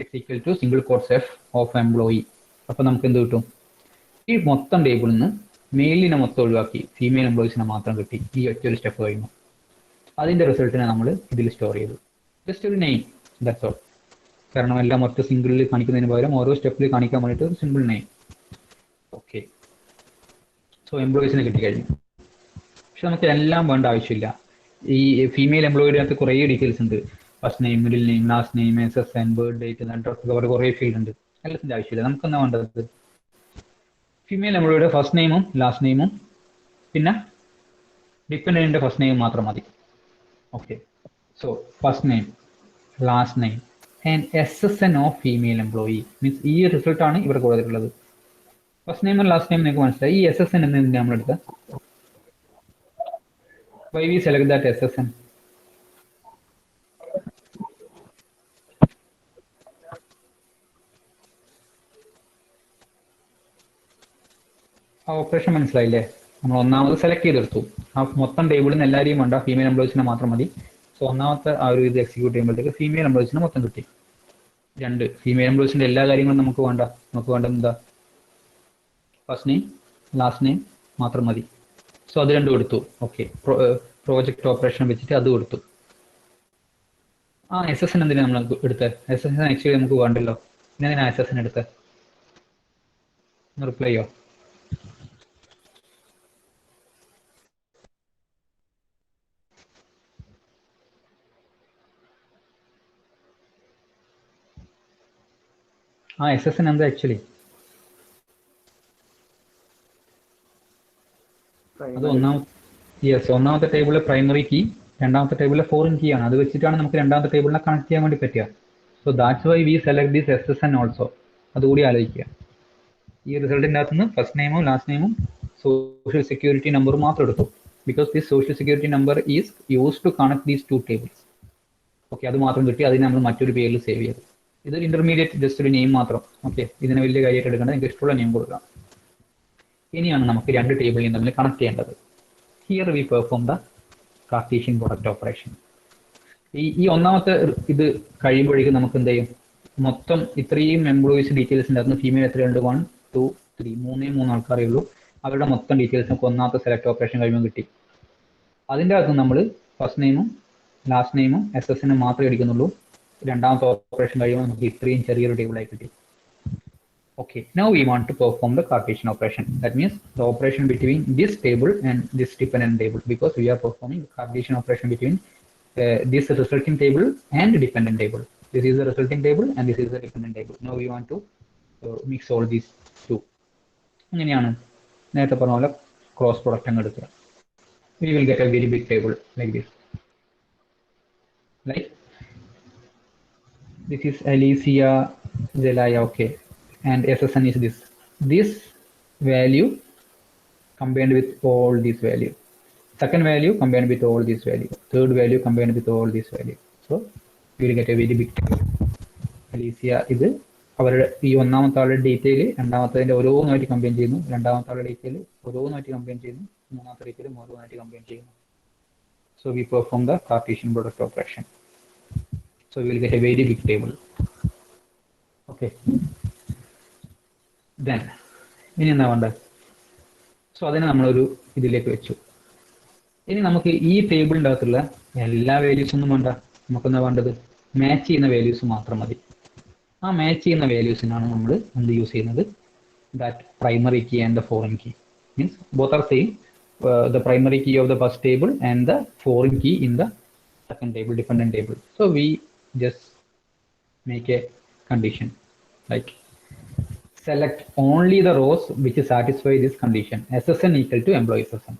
X equal to single quotes F of employee. അപ്പോൾ നമുക്ക് എന്ത് കിട്ടും? ഈ മൊത്തം ടേബിളിൽ നിന്ന് മെയിലിനെ മൊത്തം ഒഴിവാക്കി ഫീമെയിൽ എംപ്ലോയീസിനെ മാത്രം കിട്ടി. ഈ ഒറ്റൊരു സ്റ്റെപ്പ് കഴിഞ്ഞു. അതിൻ്റെ റിസൾട്ടിനെ നമ്മൾ ഇതിൽ സ്റ്റോർ ചെയ്തു. ജസ്റ്റ് ഒരു നെയിം, ദാറ്റ്സ് ഓൾ. കാരണം എല്ലാം ഒറ്റ സിംഗിളിൽ കാണിക്കുന്നതിന് പകരം ഓരോ സ്റ്റെപ്പിൽ കാണിക്കാൻ വേണ്ടിയിട്ട് ഒരു സിമ്പിൾ നെയിം. ഓക്കെ, സോ എംപ്ലോയീസിനെ കിട്ടിക്കഴിഞ്ഞു. പക്ഷെ നമുക്ക് എല്ലാം വേണ്ട ആവശ്യമില്ല. ഈ ഫീമെയിൽ എംപ്ലോയിയുടെ അകത്ത് കുറേ ഡീറ്റെയിൽസ് ഉണ്ട്. First name, middle name, last name, SSN, birth date, address, കുറേ ഫീൽഡ് ഉണ്ട്. എല്ലാത്തിൻ്റെ ആവശ്യമില്ല. നമുക്കെന്താ വേണ്ടത്? ഫീമെയിൽ എംപ്ലോയിയുടെ ഫസ്റ്റ് നെയിമും ലാസ്റ്റ് നെയിമും പിന്നെ ഡിപ്പെൻഡൻറ്റിൻ്റെ ഫസ്റ്റ് നെയിം മാത്രം മതി. Okay, so first name, last name and SSN of female employee means ഈ റിസൾട്ടാണ് ഇവിടെ കൊടുത്തിട്ടുള്ളത്. ഫസ്റ്റ് നെയിം ലാസ്റ്റ് നെയിം നിങ്ങൾക്ക് മനസ്സിലായി. ഈ SSN എന്നതിൻ്റെ നമ്മളെടുക്കുക. Why we select that SSN? ആ ഓപ്പറേഷൻ മനസ്സിലായില്ലേ? നമ്മൾ ഒന്നാമത് സെലക്ട് ചെയ്തെടുത്തു. ആ മൊത്തം ടേബിളിൽ നിന്ന് എല്ലാവരെയും വേണ്ട, ഫീമെയിൽ എംപ്ലോയീസിനെ മാത്രം മതി. സോ ഒന്നാമത്തെ ആ ഒരു ഇത് എക്സിക്യൂട്ട് ചെയ്യുമ്പോഴത്തേക്ക് ഫീമെയിൽ എംപ്ലോയീസിനെ മൊത്തം കിട്ടി. രണ്ട്, ഫീമെയിൽ എംപ്ലോയീസിൻ്റെ എല്ലാ കാര്യങ്ങളും നമുക്ക് വേണ്ട. നമുക്ക് വേണ്ടത് എന്താ? ഫസ്റ്റ് നെയിം ലാസ്റ്റ് നെയിം മാത്രം മതി. സോ അത് രണ്ടും എടുത്തു. ഓക്കെ, പ്രോജക്റ്റ് ഓപ്പറേഷൻ വെച്ചിട്ട് അത് കൊടുത്തു. ആ SSN എന്തിനാണ് നമ്മൾ എടുത്തത്? SSN ആക്ച്വലി നമുക്ക് വേണ്ടല്ലോ. പിന്നെ എന്തിനാണ് SSN എടുത്തത്? റിപ്ലൈ ചെയ്യോ? ആ SSN എന്താ ആക്ച്വലി? അത് ഒന്നാമത്തെ ടേബിളിലെ പ്രൈമറി കീ, രണ്ടാമത്തെ ടേബിളിലെ ഫോറിൻ കീ ആണ്. അത് വെച്ചിട്ടാണ് നമുക്ക് രണ്ടാമത്തെ ടേബിളിനെ കണക്ട് ചെയ്യാൻ വേണ്ടി പറ്റുക. So that's why we select this SSN also. അതുകൂടി ആലോചിക്കുക. ഈ റിസൾട്ടിൻ്റെ അകത്തുനിന്ന് ഫസ്റ്റ് നെയിമും ലാസ്റ്റ് നെയിമും സോഷ്യൽ സെക്യൂരിറ്റി നമ്പറും മാത്രം എടുത്തു. Because this social security number is use to connect these two tables. Okay, അത് മാത്രം കിട്ടി. അതിന് നമ്മൾ മറ്റൊരു പേരിൽ സേവ് ചെയ്തു. ഇത് ഇന്റർമീഡിയറ്റ് ജസ്റ്റ് ഒരു നെയിം മാത്രം. ഓക്കെ, ഇതിനെ വലിയ കാര്യമായിട്ട് എടുക്കേണ്ട, നിങ്ങൾക്ക് ഇഷ്ടമുള്ള നെയിം കൊടുക്കാം. ഇനിയാണ് നമുക്ക് രണ്ട് ടേബിളിൽ തമ്മിൽ കണക്ട് ചെയ്യേണ്ടത്. Here we perform the Cartesian product operation. ഈ ഒന്നാമത്തെ ഇത് കഴിയുമ്പോഴേക്കും നമുക്ക് എന്ത് ചെയ്യും? മൊത്തം ഇത്രയും എംപ്ലോയീസ് ഡീറ്റെയിൽസിൻ്റെ അകത്ത് ഫീമെയിൽ എത്രയുണ്ട്? 1, 2, 3, മൂന്ന് ആൾക്കാരേ ഉള്ളൂ. അവരുടെ മൊത്തം ഡീറ്റെയിൽസ് നമുക്ക് ഒന്നാമത്തെ സെലക്ട് ഓപ്പറേഷൻ കഴിയുമ്പോൾ കിട്ടി. അതിൻ്റെ അകത്ത് നമ്മൾ ഫസ്റ്റ് നെയിമും ലാസ്റ്റ് നെയിമും SSN മാത്രമേ എടുക്കുന്നുള്ളൂ. രണ്ടാമത്തെ ഓപ്പറേഷൻ കഴിയുമ്പോൾ നമുക്ക് ഇത്രയും ചെറിയൊരു ടേബിളായി കിട്ടി. Okay, now we want to perform the Cartesian operation. That means the operation between this table and this dependent table, because we are performing the Cartesian operation between this resulting table and dependent table. This is the resulting table and this is the dependent table. Now we want to mix all these two. അങ്ങനെയാണ് നേരത്തെ പറഞ്ഞ പോലെ cross product അങ്ങ് എടുക്കുക. We will get a very big table like this. Like this is Alicia Zelaya. Okay. And SSN is this. This value combined with all these value. Second value combined with all these value. Third value combined with all these value. So we will get a very big table. Alicia ഇത് അവരുടെ ഈ ഒന്നാമത്തെ ആളുടെ detail രണ്ടാമത്തെ ഓരോന്നായിട്ട് combine ചെയ്യുന്നു. രണ്ടാമത്തെ ആളുടെ ഡീറ്റെയിൽ ഓരോന്നായിട്ട് കമ്പൈൻ ചെയ്യുന്നു. മൂന്നാമത്തെ ഡീറ്റെയിൽ ഓരോന്നായിട്ട് കമ്പൈൻ ചെയ്യുന്നു. So we perform the Cartesian product operation. So we will get a very big table. Okay. Then ഇനി എന്താ വേണ്ടത്? സോ അതിനെ നമ്മളൊരു ഇതിലേക്ക് വെച്ചു. ഇനി നമുക്ക് ഈ ടേബിളിൻ്റെ അകത്തുള്ള എല്ലാ വാല്യൂസൊന്നും വേണ്ട. നമുക്കെന്താ വേണ്ടത്? മാച്ച് ചെയ്യുന്ന വാല്യൂസ് മാത്രം മതി. ആ മാച്ച് ചെയ്യുന്ന വാല്യൂസിനാണ് നമ്മൾ എന്ത് യൂസ് ചെയ്യുന്നത്? That primary key and the foreign key. Means both are same. The primary key of the first table and the foreign key in the second table, dependent table. So we just make a condition like select only the rows which satisfy this condition. SSN equal to employee SSN.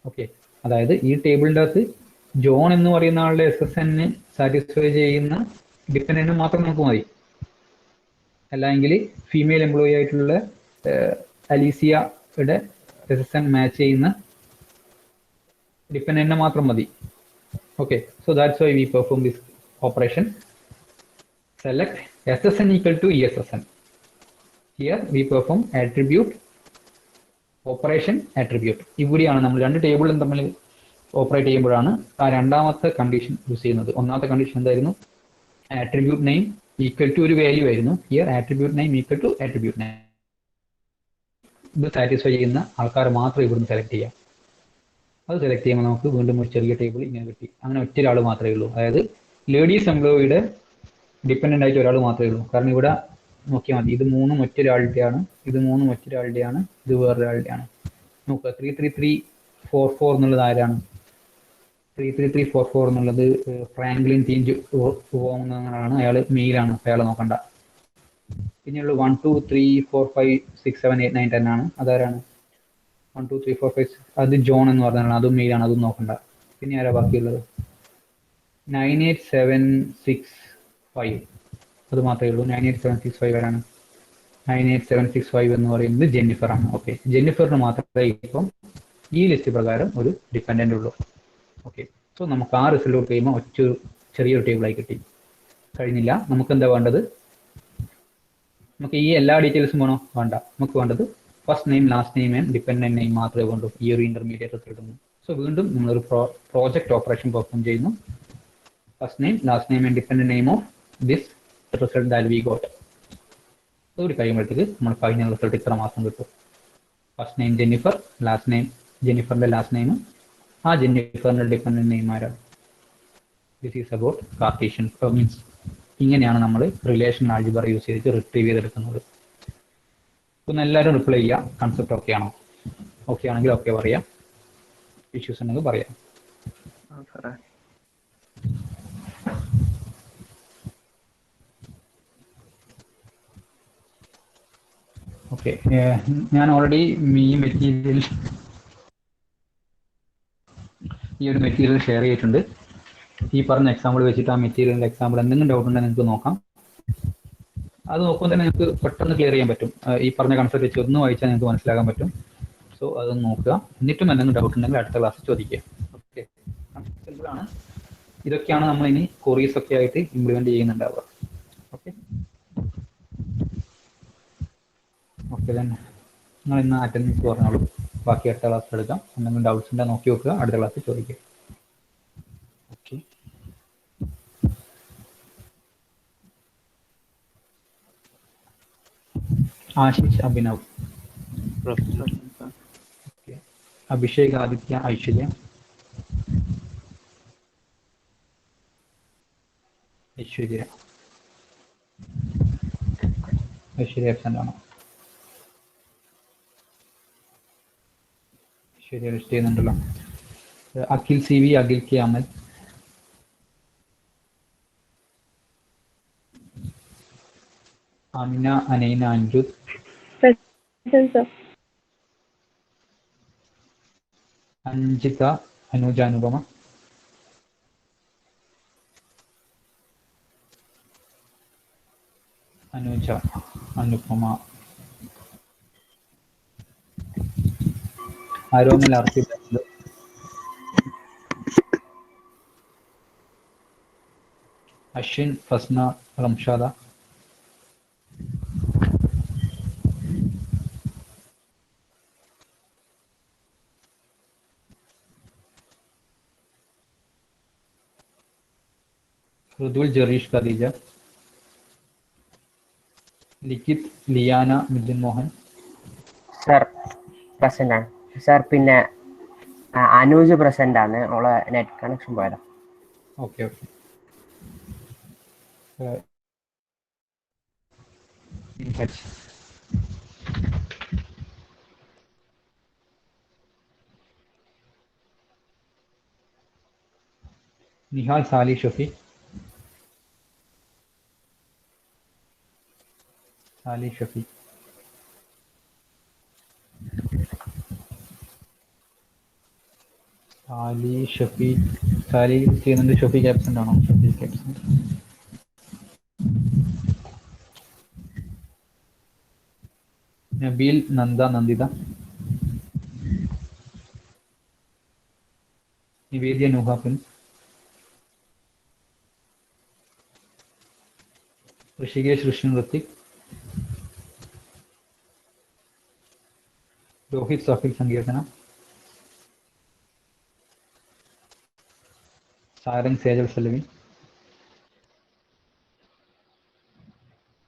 Okay, അതായത് ഈ ടേബിളിൻ്റെ അകത്ത് John എന്ന് പറയുന്ന ആളുടെ SSN satisfy ചെയ്യുന്ന dependent മാത്രം നമുക്ക് മതി. അല്ലെങ്കിൽ ഫീമെയിൽ എംപ്ലോയി ആയിട്ടുള്ള അലീസിയയുടെ SSN മാച്ച് ചെയ്യുന്ന ഡിപ്പെൻഡന്റ് മാത്രം മതി. Okay, so that's why V perform this operation. Select SSN equal to ESSN. Here we perform attribute operation attribute. ഇവിടെയാണ് നമ്മൾ രണ്ട് ടേബിളും തമ്മിൽ ഓപ്പറേറ്റ് ചെയ്യുമ്പോഴാണ് ആ രണ്ടാമത്തെ കണ്ടീഷൻ യൂസ് ചെയ്യുന്നത്. ഒന്നാമത്തെ കണ്ടീഷൻ എന്തായിരുന്നു? ആട്രിബ്യൂട്ട് നെയിം ഈക്വൽ ടു ഒരു വാല്യൂ ആയിരുന്നു. Here attribute name equal to attribute name. ഇത് സാറ്റിസ്ഫൈ ചെയ്യുന്ന ആൾക്കാരെ മാത്രം ഇവിടുന്ന് സെലക്ട് ചെയ്യാം. അത് സെലക്ട് ചെയ്യുമ്പോൾ നമുക്ക് വീണ്ടും ഒരു ചെറിയ ടേബിൾ ഇങ്ങനെ കിട്ടി. അങ്ങനെ ഒറ്റ ഒരാൾ മാത്രമേ ഉള്ളൂ. അതായത് ലേഡീസ് എംപ്ലോയിയുടെ ഡിപ്പെൻഡന്റ് ആയിട്ട് ഒരാൾ മാത്രമേ ഉള്ളൂ. കാരണം ഇവിടെ നോക്കിയാൽ മതി, ഇത് മൂന്നും ഒറ്റൊരാളുടെയാണ്, ഇത് മൂന്നും ഒറ്റൊരാളുടെയാണ്, ഇത് വേറൊരാളുടെയാണ്. നോക്കുക, 33344 എന്നുള്ളത് ആരാണ്? 33344 എന്നുള്ളത് ഫ്രാങ്ക്ലിൻ ടീഞ്ച് വോങ് എന്നാണ്. അയാൾ മെയിലാണ്, അയാളെ നോക്കണ്ട. പിന്നെയുള്ള 1 2 3 4 5 6 7 8 9 10 ആണ്. അതാരാണ്? 1 2 3 4 5 അത് ജോൺ എന്ന് പറഞ്ഞാണ്. അതും മെയിലാണ്, അതും നോക്കണ്ട. പിന്നെ ആരാ ബാക്കിയുള്ളത്? 98765 അത് മാത്രമേ ഉള്ളൂ. 98765 ആരാണ്? 98765 എന്ന് പറയുന്നത് ജെന്നിഫർ ആണ്. ഓക്കെ, ജെന്നിഫറിന് മാത്രമേ ഇപ്പം ഈ ലിസ്റ്റ് പ്രകാരം ഒരു ഡിപ്പെൻഡന്റ് ഉള്ളൂ. ഓക്കെ, സോ നമുക്ക് ആ റിസൾട്ട് ഔട്ട് ചെയ്യുമ്പോൾ ചെറിയൊരു ടേബിളായി കിട്ടി. കഴിഞ്ഞില്ല. നമുക്ക് എന്താ വേണ്ടത്? നമുക്ക് ഈ എല്ലാ ഡീറ്റെയിൽസും വേണോ? വേണ്ട. നമുക്ക് വേണ്ടത് first name, last name and dependent name മാത്രമേ വേണ്ടൂ ഈ ഒരു ഇന്റർമീഡിയറ്റ് റിസൾട്ട്. സോ വീണ്ടും നമ്മളൊരു പ്രോജക്റ്റ് ഓപ്പറേഷൻ പെർഫോം ചെയ്യുന്നു. First name, last name and dependent name of this result that we got. കൂടി കഴിയുമ്പോഴത്തേക്ക് നമ്മൾ ഫൈനൽ റിസൾട്ട് ഇത്ര മാസം കിട്ടും. First name Jennifer, last name ജെന്നിഫറിന്റെ ലാസ്റ്റ് നെയിം, ആ ജെന്നിഫറിന്റെ ഡിപ്പെൻഡന്റ് നെയിം ആരാണ്? This is about Cartesian means ഇങ്ങനെയാണ് നമ്മൾ റിലേഷൻ ആൾജിബ്ര യൂസ് ചെയ്തിട്ട് റിട്രീവ് ചെയ്തെടുക്കുന്നത്. ഒന്ന് എല്ലാവരും റിപ്ലൈ ചെയ്യാം. കൺസെപ്റ്റ് ഓക്കെ ആണോ? ഓക്കെ ആണെങ്കിൽ ഓക്കെ പറയാം, ഇഷ്യൂസ് ഉണ്ടെങ്കിൽ പറയാം.
സാറേ
ഓക്കെ, ഞാൻ ഓൾറെഡി ഈ ഒരു മെറ്റീരിയൽ ഷെയർ ചെയ്തിട്ടുണ്ട്. ഈ പറഞ്ഞ എക്സാമ്പിൾ വെച്ചിട്ട് ആ മെറ്റീരിയലിന്റെ എക്സാമ്പിൾ എന്തെങ്കിലും ഡൗട്ട് ഉണ്ടെങ്കിൽ നിങ്ങൾക്ക് നോക്കാം. അത് നോക്കുമ്പോൾ തന്നെ നിങ്ങൾക്ക് പെട്ടെന്ന് ക്ലിയർ ചെയ്യാൻ പറ്റും. ഈ പറഞ്ഞ കൺസെപ്റ്റ് വെച്ച് ഒന്ന് വായിച്ചാൽ നിങ്ങൾക്ക് മനസ്സിലാക്കാൻ പറ്റും. സോ അതൊന്ന് നോക്കുക. എന്നിട്ടും എന്തെങ്കിലും ഡൗട്ട് ഉണ്ടെങ്കിൽ അടുത്ത ക്ലാസ്സിൽ ചോദിക്കുക. ഓക്കെ, സിമ്പിളാണ്. ഇതൊക്കെയാണ് നമ്മൾ ഇനി കൊറീസ് ഒക്കെ ആയിട്ട് ഇംപ്ലിമെന്റ് ചെയ്യുന്നുണ്ടാവുക. ഓക്കെ ഓക്കെ തന്നെ. നിങ്ങൾ ഇന്ന് അറ്റൻഡൻസ് പറഞ്ഞോളൂ. ബാക്കി അടുത്ത ക്ലാസ്സിൽ എടുക്കാം. എന്തെങ്കിലും ഡൗട്ട്സ് ഉണ്ടെങ്കിൽ നോക്കി നോക്കുക. അടുത്ത ക്ലാസ്സിൽ ചോദിക്കുക. ഓക്കെ, ആശിഷ് അഭിനവ്, അഭിഷേക് ആദിത്യ ഐശ്വര്യ, ഐശ്വര്യ ആബ്സെന്റ് ആണോ? ഐശ്വര്യ ലിസ്റ്റ് ചെയ്യുന്നുണ്ടല്ലോ. Akhil C V, Akhil K Amal, Amina Anaina Anjuth, Anjitha Anuja Anupama, Anuja Anupama, Aromal Aarthi, Ashwin Fasna Ramshada, Rithul Jareesh Khadeeja, Likhith Liyana Mithun Mohan.
Sir present ആണ് സർ. പിന്നെ അനൂജ് പ്രസന്റ് ആണ്. ഓളെ നെറ്റ് കണക്ഷൻ പോയതാ.
Okay okay. നിഹാൽ സാലി ഷഫി, സാലി ഷഫി, സാലി ഷഫി, സാലി ചെയ്യുന്നുണ്ട്. ഷഫീഖ് ആബ്സെന്റ് ആണോ? ഷഫീഖ് ആബ്സെന്റ്. നബീൽ, നന്ദ, നന്ദിത, നിവേദ്യ, നുഹ പ്രിൻസ്, ഋഷികേഷ്, ഋഷ്ണു, ഋത്തിക്, രോഹിത്, സഫിൽ, സങ്കീർത്തന, സാരംഗ്, സേജൽ, സലവി,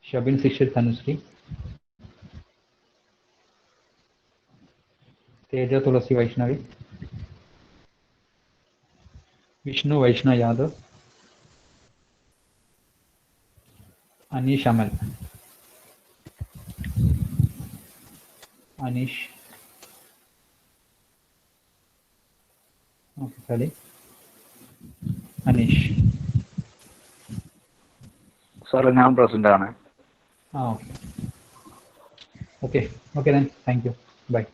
ഷബിൻ, സിഷിർ, തനുശ്രീ, തേജ, തുളസി, വൈഷ്ണവി, വിഷ്ണു, വൈഷ്ണവ് യാദവ്, അനീഷ് അമൽ, അനീഷ്, ഓക്കെ സാലി, അനീഷ്.
സാറേ ഞാൻ പ്രസന്റ് ആണ്.
Ah, okay. Okay. Okay then. Thank you. Bye.